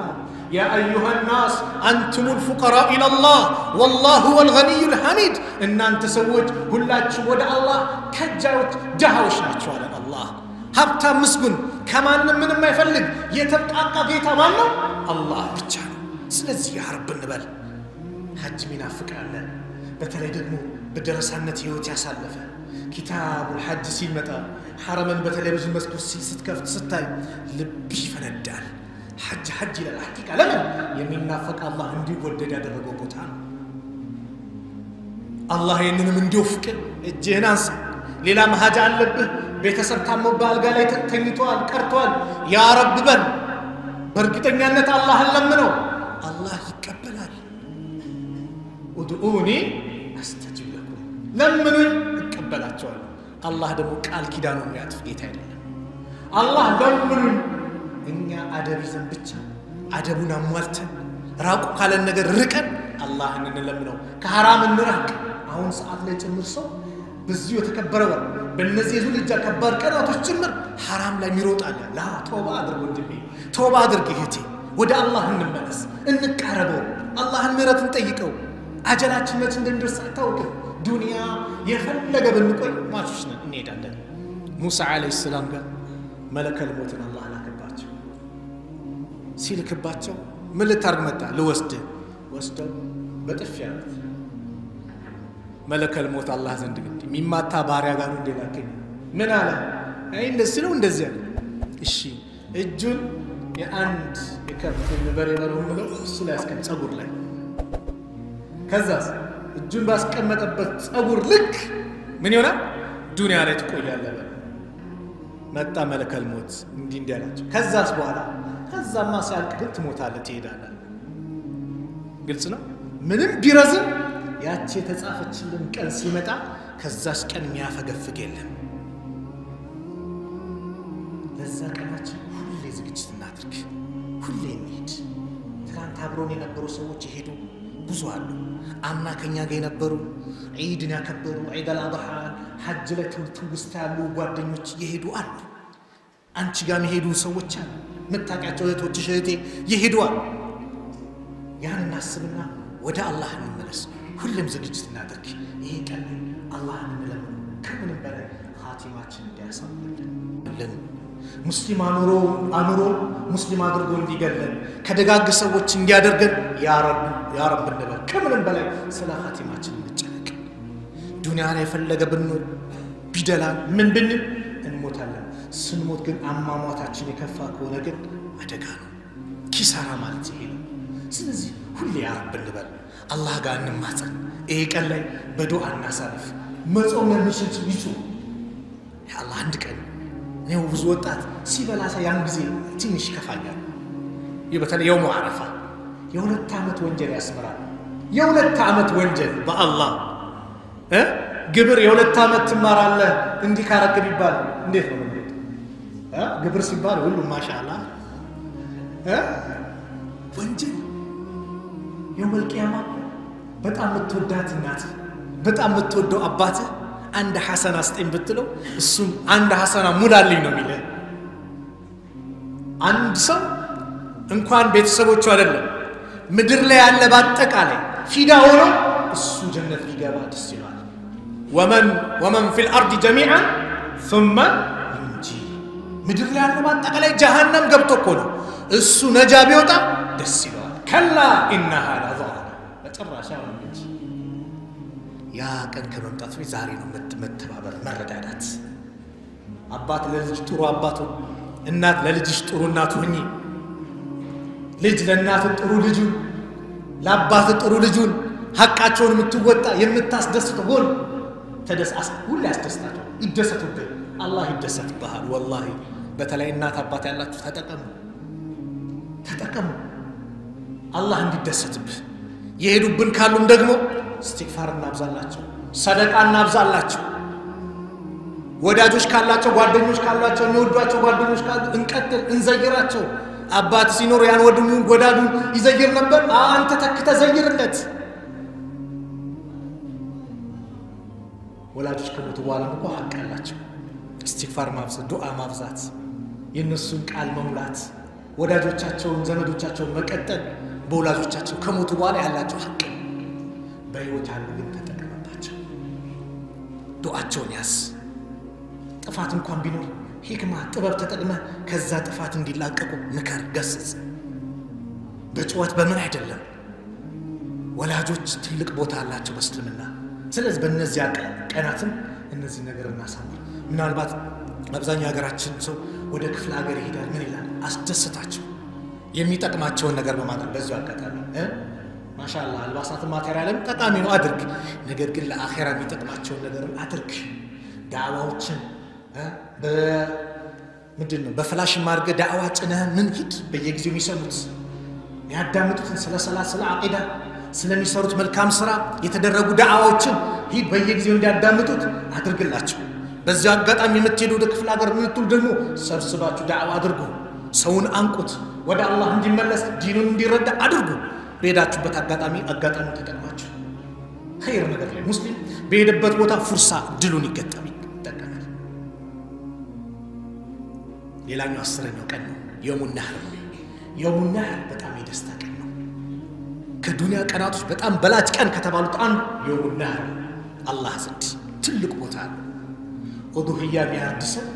يا ايها الناس انتم الفقراء الى الله والله هو الغني الحميد ان انت ሰዎች ሁላችሁ ወደ አላህ ከጃዎች ጃሃዎች ናችሁ አለ አላህ ሀብታም ምስጉን ከማንም ምንም አይፈልግ የተጣቃ ጌታ ማን ነው አላህ ብቻ ነው ስለዚህ ያ ረብ እንበል ሐጅ ሚናፍቃለን በተለይ ደግሞ በደረሳነት ህይወት ያሳለፈ ኪታቡል ሐጅ ሲመጣ ሐረምን በተለይ ብዙ መስኮት ስትከፍት ስታይ ልብ ይፈነዳል ሐጅ ሐጅ ይላል ሐቂቃ ለምን የሚናፈቅ አላህ እንዲወደድ ያደረገው ቦታ ነው አላህ ይህንንም እንዲወፍቅ እጅህን አንሳ ሌላ መሃጃ አለብህ ቤተሰብ ታሞብህ አልጋ ላይ ተኝቷል ቀርቷል ያ ረብ በል በእርግጠኛነት አላህን ለምነው አላህ ይቀበላል ኡድኡኒ አስተጅብ ለኩም ለምኑኝ እቀበላቸዋለሁ አላህ ደግሞ ቃል ኪዳኑን የሚያጥፍ ጌታ አይደለም አላህ ለምኑኝ እኛ አደብ ይዘን ብቻ አደቡን አሟልተን ራቁ ካለን ነገር ርቀን አላህን እንለምነው ከሐራም እንራቅ አሁን ሰዓት ላይ ጭምር ሰው በዚሁ የተከበረ ወር በእነዚህ የዙልጃ ከባድ ቀናቶች ጭምር ሐራም ላይ ሚሮጣል ላ ተውባ አድርግ ወንድሜ ተውባ አድርግ እህቴ ወደ አላህ እንመለስ እንቀረበው አላህን ምህረት እንጠይቀው አጀላችን መች እንደሚደርስ አታውቅም ዱንያ የፈለገ ብንቆይ ማሽሽ ነን እንሄዳለን ሙሳ አለይሂ ሰላም ጋር መለከል ሞትን አላህ ላከባቸው ሲልክባቸው ምን ልታርግ መጣ ልወስድ ወስደው በጥፍ ያሉት መለከል ሞት አላህ ዘንድ ግድ የሚማታ ባሪያ ጋር እንደላከኝ ምን አለ አይ እንደዚህ ነው እንደዚህ አለ እሺ እጁን የአንድ የከብት በሬ ነው ብለው እሱ ላይ አስቀምጥ ጸጉር ላይ ከዛስ እጁን ባስቀመጠበት ጸጉር ልክ ምን ይሆናል ዱንያ ላይ ትቆያለህ መጣ መለከል ሞት እንዲህ አላቸው ከዛስ በኋላ ከዛማ ሲያልቅ ግን ትሞታለህ ትሄዳለህ ግልጽ ነው ምንም ቢረዝም ያቺ የተጻፈችልን ቀን ሲመጣ ከዛስ ቀን የሚያፈገፍግ የለም ለዛ ቀናችን ሁሌ ዝግጅት እናድርግ ሁሌ እንሂድ ትናንት አብሮን የነበሩ ሰዎች ይሄዱ ብዙ አሉ አምና ከኛ ጋር የነበሩ ዒድን ያከበሩ ዒድ አልአድሃን ሐጅ ላይ ትውስታ ያሉ ጓደኞች ይሄዱ አሉ አንቺ ጋር የሚሄዱ ሰዎች አሉ መታቂያቸው እህቶችሽ እህቴ ይሄዱ አሉ ያን እናስብና ወደ አላህ እንመለስ ሁሉም ዝግጅት እናድርግ ይሄ ቀን አላህን እንለምን ከምንም በላይ ኻቲማችን እንዲያሳምርልን ሙስሊም አኑሮ ሙስሊም አድርጎ እንዲገለን ከደጋግ ሰዎች እንዲያደርገን ያ ረብ እንበል ከምንም በላይ ስለ ኻቲማችን እንጨነቅ ዱንያ ላይ ፈለገ ብንኖር ቢደላን ምን ብንል እንሞታለን ስንሞት ግን አሟሟታችን የከፋ ከሆነ ግን አደጋ ነው ኪሳራ ማለት ይሄ ነው ስለዚህ ሁሌ ያ ረብ እንበል አላህ ጋር እንማጸን ይሄ ቀን ላይ በዱዓ እናሳልፍ መጾም የሚችል ይጹም ያ አላህ አንድ ቀን ነው ብዙ ወጣት ሲበላሳ ያን ጊዜ ትንሽ ከፋኛል ይበተለ የውሙ አረፋ የሁለት ዓመት ወንጀል ያስመራል የሁለት ዓመት ወንጀል በአላህ ግብር የሁለት ዓመት ትማራለህ እንዲህ ካረክ ቢባል እንዴት ነው ግብር ሲባል ሁሉ ማሻአላ ወንጀል የውመል ቂያማ በጣም የምትወዳት እናት በጣም የምትወደው አባት አንድ ሐሰና አስጠኝ ብትለው እሱም አንድ ሐሰና ሙላልኝ ነው የሚለው አንድ ሰው እንኳን ቤተሰቦቹ አይደለም ምድር ላይ ያለ ባጠቃላይ ፊዳ ሆኖ እሱ ጀነት ሊገባ ደስ ይላል ወመን في الارض جميعا ثم ينجي ምድር ላይ ያለ ባጠቃላይ ጀሃነም ገብቶ እኮ ነው እሱ ነጃ ቢወጣ ደስ ይላል ከላ انها لظى በጭራሻው እንጂ ያ ቀን ከመምጣቱ ዛሬ ነው መተባበር መረዳዳት አባት ለልጅ ጥሩ አባቱ እናት ለልጅሽ ጥሩ እናቱ ሁኚ ልጅ ለእናቱ ጥሩ ልጁ ለአባት ጥሩ ልጁን ሐቃቸውን የምትወጣ የምታስደስት ሆን ተደስአስ ሁሉ ያስደስታቸው ይደሰቱብህ አላህ ይደሰትብሃል ወላሂ በተለይ እናት አባት ያላችሁ ተጠቀሙ አላህ እንዲደሰትብህ የሄዱብን ካሉም ደግሞ استغفار እናብዛላቸው ሰደቃ እናብዛላቸው ወዳጆች ካላቸው ጓደኞች ካላቸው የሚወዷቸው ጓደኞች ካሉ እንቀጥል እንዘይራቸው አባት ሲኖር ያን ወድሙን ጎዳዱን ይዘይር ነበር አንተ ተከተ ዘይርለት ወላጆች ከሞቱ በኋላ እንኳ ሐቅ አላቸው استغفار ማብዛት ዱዓ ማብዛት የነሱን ቃል መሙላት ወዳጆቻቸውን ዘመዶቻቸውን መቀጠል በወላጆቻቸው ከሞቱ በኋላ ያላቸው ሐቅ በህይወት ያሉ ግን ተጠቀመባቸው ዱዓቸውን ያስ ጥፋት እንኳን ቢኖር ሂክማ ጥበብ ተጠቅመ ከዛ ጥፋት እንዲላቀቁ ምከር ገስጽ በጭዋት በምን አይደለም ወላጆች ትልቅ ቦታ አላቸው በእስልምና ስለዚህ በእነዚያ ቀናትም እነዚህ ነገር እናሳምር ምናልባት አብዛኛው ሀገራችን ሰው ወደ ክፍለ ሀገር ይሄዳል ምን ይላል አስደስታቸው የሚጠቅማቸውን ነገር በማድረግ በዚሁ አጋጣሚ ማሻአላ አልባሳት ማቴሪያልም ጠቃሚ ነው አድርግ ነገር ግን ለአኺራ የሚጠቅማቸውን ነገር አድርግ ዳዕዋዎችን በምንድነው በፍላሽ ማርገ ዳዕዋ ጭነህ ምን ሂድ በየጊዜው የሚሰሙት ያዳምጡትን ስለ ሰላት ስለ አቂዳ ስለሚሰሩት መልካም ስራ የተደረጉ ዳዕዋዎችን ሂድ በየጊዜው እንዲያዳምጡት አድርግላቸው በዚያ አጋጣሚ የምትሄዱ ወደ ክፍለ ሀገር የምትሉ ደግሞ ሰብስባችሁ ዳዕዋ አድርጉ ሰውን አንቁት ወደ አላህ እንዲመለስ ዲኑን እንዲረዳ አድርጉ በሄዳችሁበት አጋጣሚ ተጠቅማችሁ ኸይር ነገር ላይ ሙስሊም በሄደበት ቦታ ፍርሳ ድሉን ይገጠማል ሌላኛው 10ኛው ቀን ነው የውሙን ነህር ነው የውሙን ነህር በጣም የደስታ ቀን ነው ከዱንያ ቀናቶች በጣም በላጭ ቀን ከተባሉት አንዱ የውሙን ነህር አላህ ዘንድ ትልቅ ቦታ አለው ኡዱህያ የሚያርድ ሰው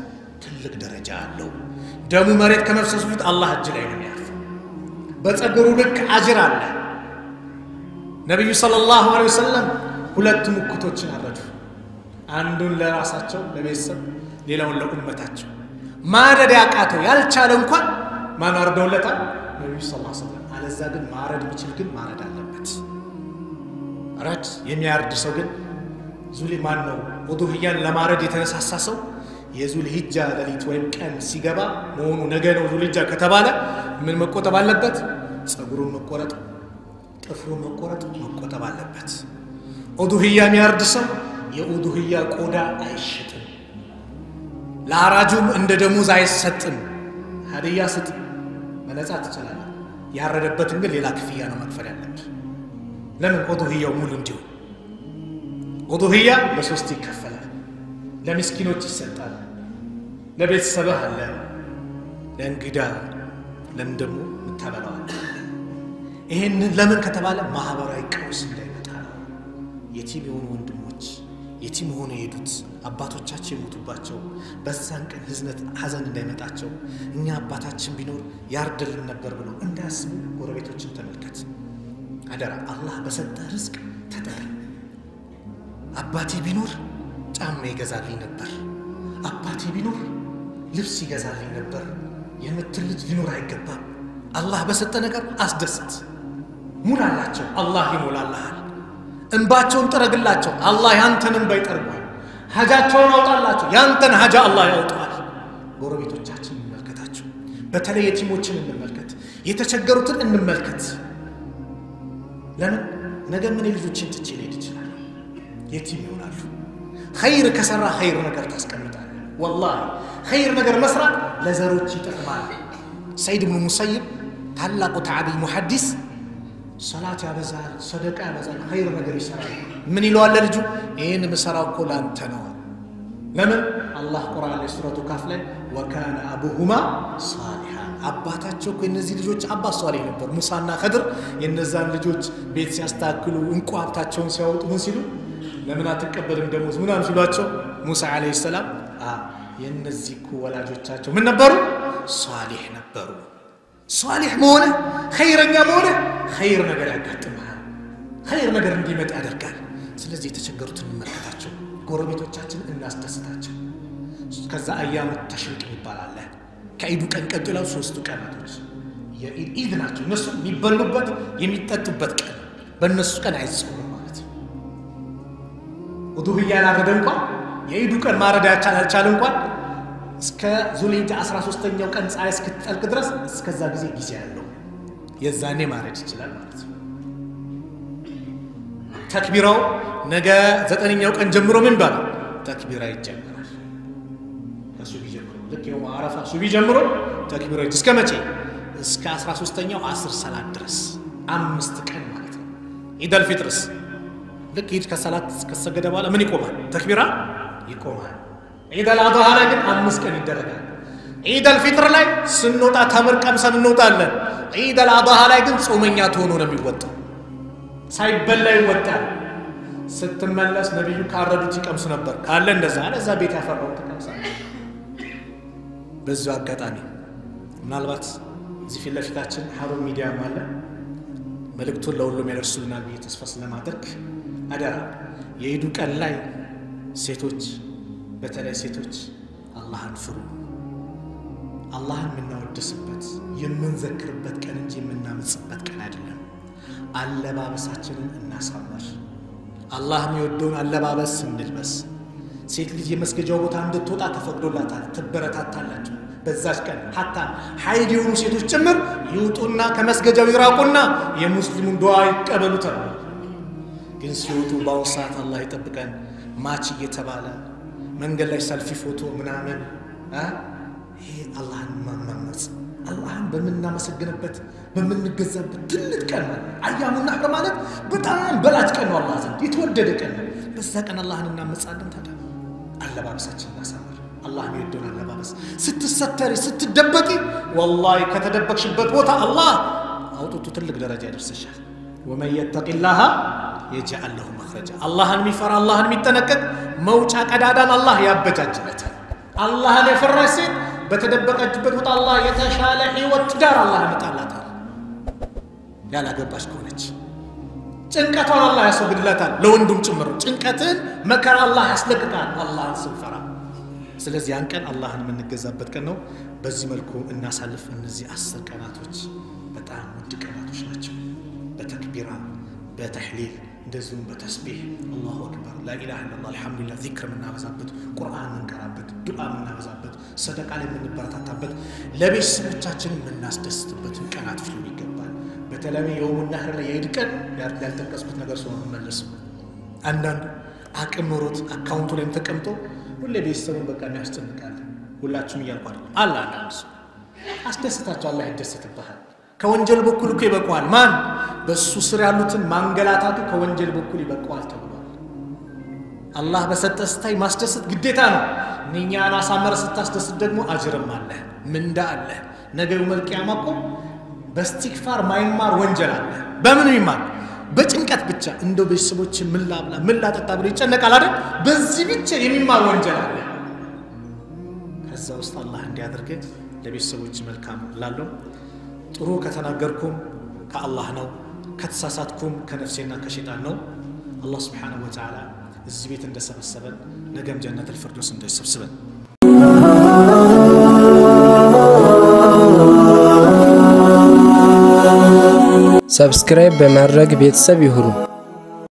ትልቅ ደረጃ አለው ደሙ መሬት ከመፍሰሱ ፊት አላህ እጅ ላይ ነው የሚያርፈው በፀጉሩ ልክ አጅር አለ ነብዩ ሰለላሁ ዐለይሂ ወሰለም ሁለት ሙክቶችን አረዱ አንዱን ለራሳቸው ለቤተሰብ ሌላውን ለኡመታቸው ማረድ ያቃተው ያልቻለ እንኳን ማን አርደውለታል ነብዩ ሰለላሁ ዐለይሂ ወሰለም አለዛ ግን ማረድ ቢችል ግን ማረድ አለበት ረድ የሚያርድ ሰው ግን ዙሊማን ነው ኡዱህያን ለማረድ የተነሳሳ ሰው የዙልሂጃ ለሊት ወይም ቀን ሲገባ መሆኑ ነገ ነው ዙልሂጃ ከተባለ ምን መቆጠብ አለበት ፀጉሩን መቆረጥ ጥፍሩን መቆረጥ መቆጠብ አለበት ኡዱህያ የሚያርድ ሰው የኡዱህያ ቆዳ አይሸጥም ለአራጁም እንደ ደሞዝ አይሰጥም ሀዲያ ስጥ መነጻ ትችላል ያረደበትን ግን ሌላ ክፍያ ነው መክፈል ያለበት ለምን ኡዱህያው ሙሉ እንዲሁ ኡዱህያ በሶስት ይከፈላል ለምስኪኖች ይሰጣል ለቤተሰብህ አለ ለእንግዳ ለምን ደግሞ ምታበላው ይሄን ለምን ከተባለ ማህበራዊ ቀውስ እንዳይመጣ የቲም የሆኑ ወንድሞች የቲም ሆነ የሄዱት አባቶቻቸው የሞቱባቸው በዛን ቀን ሐዘን እንዳይመጣቸው እኛ አባታችን ቢኖር ያርድልን ነበር ብለው እንዳያስቡ ጎረቤቶችን ተመልከት አደራ አላህ በሰጠ ርዝቅ ተጠቀም አባቴ ቢኖር ጫማ ይገዛልኝ ነበር አባቴ ቢኖር ልብስ ይገዛልኝ ነበር የምትል ልጅ ሊኖር አይገባም አላህ በሰጠ ነገር አስደስት ሙላላቸው አላህ ይሞላልሃል እንባቸውን ጥረግላቸው አላህ ያንተን እንባ ይጠርጋል ሀጃቸውን አውጣላቸው ያንተን ሀጃ አላህ ያውጣል ጎረቤቶቻችን እንመልከታቸው በተለይ የቲሞችን እንመልከት የተቸገሩትን እንመልከት ለምን ነገ ምን ልጆችን ትቼ ልሄድ ይችላል የቲም ይሆናሉ ኸይር ከሰራ ኸይር ነገር ታስቀምጣለህ والله ኸይር ነገር መስራት ለዘሮች ይጠቅማል ሰይድ ኢብኑ ሙሰይብ ታላቁ ተዓቢ ሙሐዲስ ሶላት ያበዛል ሰደቃ ያበዛል ኸይር ነገር ይሰራል ምን ይለዋል ለልጁ ይሄን መስራው እኮ ላንተ ነው ለምን አላህ ቁርአን ላይ ሱረቱ ካፍ ላይ ወካነ አቡሁማ ሷሊሃን አባታቸው እኮ እነዚህ ልጆች አባት ሷሊህ ነበር ሙሳና ኸድር የነዛን ልጆች ቤት ሲያስተካክሉ እንቁ ሀብታቸውን ሲያወጡ ምን ሲሉ ለምን አትቀበልም ደሞዝ ምን አልሽሏቸው ሙሳ አለይሂ ሰላም የነዚህ እኮ ወላጆቻቸው ምን ነበሩ ሷሊህ ነበሩ ሷሊህ መሆነ ኸይረኛ መሆነ ኸይር ነገር ያጋጥማል ኸይር ነገር እንዲመጣ ያደርጋል ስለዚህ የተቸገሩትን እንመልከታቸው ጎረቤቶቻችን እናስደስታቸው ከዛ አያሙ ተሽሪቅ ይባላል ከኢዱ ቀን ቀጥለው 3 ቀናቶች የኢድ ናቸው እነሱ የሚበሉበት የሚጠጡበት ቀን በእነሱ ቀን አይጾምም ማለት ነው ኡዱህያ ያላረደ እንኳን የኢዱ ቀን ማረድ ያልቻለ እንኳን እስከ ዙልሂጃ 13ኛው ቀን ፀሐይ እስክትጠልቅ ድረስ እስከዛ ጊዜ ያለው የዛኔ ማረድ ይችላል ማለት ነው ተክቢራው ነገ 9ኛው ቀን ጀምሮ ምን ባል ተክቢራ ይጀምራል ከሱቢ ጀምሮ ልክ የውም አረፋ ሱቢ ጀምሮ ተክቢራ እስከ መቼ እስከ 13ኛው 10 ሰላት ድረስ 5 ቀን ማለት ነው ኢድ አልፊጥርስ ልክ ኢድ ከሰላት ከሰገደ በኋላ ምን ይቆማል ተክቢራ ይቆማል ኢድ አልአድሃ ላይ ግን 5 ቀን ይደረጋል ኢድ አልፊጥር ላይ ስንወጣ ተምር ቀምሰን እንወጣለን ኢድ አልአድሃ ላይ ግን ጾመኛ ተሆኖ ነው የሚወጣው ሳይበላ ይወጣል ስትመለስ ነብዩ ካረዱት ይቀምሱ ነበር ካለ እንደዛ አለዛ ቤት ያፈራው ተቀምሳለ በዛ አጋጣሚ ምናልባት እዚህ ፊት ለፊታችን ሐሩን ሚዲያ ማለት መልእክቱን ለሁሉም ያደርሱልናል ብዬ ተስፋ ስለማድረግ አደራ የኢዱ ቀን ላይ ሴቶች በተለይ ሴቶች አላህን ፍሩ አላህን የምናወድስበት የምንዘክርበት ቀን እንጂ የምናመጽበት ቀን አይደለም አለባበሳችንን እናሳምር አላህ የሚወደውን አለባበስ እንልበስ ሴት ልጅ የመስገጃው ቦታ እንድትወጣ ተፈቅዶላታል ትበረታታላችሁ በዛች ቀን hatta ሀይድ የሆኑ ሴቶች ጭምር ይውጡና ከመስገጃው ይራቁና የሙስሊሙን ዱዓ ይቀበሉታል ግን ሲወጡ ባውሳት አላህ ይጠብቀን ማች እየተባለ መንገድ ላይ ሰልፊ ፎቶ ምናምን ይሄ አላህን ማመጽ አላህን በመናመሰግንበት በመንገዛበት ትልቅ ቀን አያሙ ነህር ማለት በጣም በላጭ ቀን ነው አላህ ዘንድ የተወደደ ቀን በዛ ቀን አላህን እናመጻለን ታዲያ አለባበሳችንን እናሳምር الله يدون اللباس ستستري ستدبقي والله كتدبقشبت بوتا الله أوطو تلك درجة درسشال ومن يتق الله يجعل له مخرجا الله المفر الله المتنكد موجا قدادان الله يابجاجلته الله لفرسين بتدبقجبت بوتا الله يتشال حيوت تدار الله يمطالاتال ያላ ገባሽ ከሆነች ጭንቀቷን አላህ ያስወግድላታል ለወንዱም ጭምር ጭንቀትን መከራ አላህ ያስለቅቃል አላህን ስንፈራ ስለዚህ ያን ቀን አላህን የምንገዛበት ቀን ነው በዚህ መልኩ እናሳልፍ እነዚህ 10 ቀናቶች በጣም ውድ ቀናቶች ናቸው በተክቢራ በተህሊል እንደዚሁም በተስቢህ አላሁ አክበር ላ ኢላሃ ኢላላህ አልহামዱሊላህ ዚክር ምናበዛበት ቁርአን ምንቀራበት ዱዓ ምናበዛበት ሰደቃ ላይ ምንበረታታበት ለቤተሰቦቻችን ምናስደስትበት ቀናቶች ነው ይገባል በተለይ የውም النهر ላይ ይድቀን ያልተጠቀስኩት ነገር ሰው መመለስ አንዳንድ አቅም ኖሮት አካውንቱ ላይ ተቀምጦ ሁሌ ቤተሰቡን በቃ የሚያስጨንቃል ሁላችሁም ይያልቋል አላህ አንዳንድ አስደስታቸው አላህ ይደሰትብሃል ከወንጀል በኩል እኮ ይበቃዋል ማን በሱ ስር ያሉትን ማንገላታቱ ከወንጀል በኩል ይበቃዋል ተብሏል አላህ በሰጠስታይ ማስደሰት ግዴታ ነው ንኛና ሳመረ ስታስደስት ደግሞ አጅርም አለ ምንዳ አለ ነገው መልቂያማ እኮ በስቲክፋር ማይማር ወንጀል አለ በምን ይማር በጭንቀት ብቻ እንደው ቤተሰቦች ምን ላብላ ምን ላጠጣ ብሎ ይጨነቃል አይደል በዚህ ብቻ የሚማር ወንጀል አለ ከዛ ውስጥ አላህ እንዲያደርግ ለቤተሰቦች መልካም ላለው ጥሩ ከተናገርኩም ከአላህ ነው ከተሳሳትኩም ከነፍሴና ከሸይጣን ነው አላህ Subhanahu Wa Ta'ala እዚህ ቤት እንደሰበሰበን ነገም ጀነት الفردوس እንደሰበሰበን ሰብስክራይብ በማድረግ ቤተሰብ ይሁኑ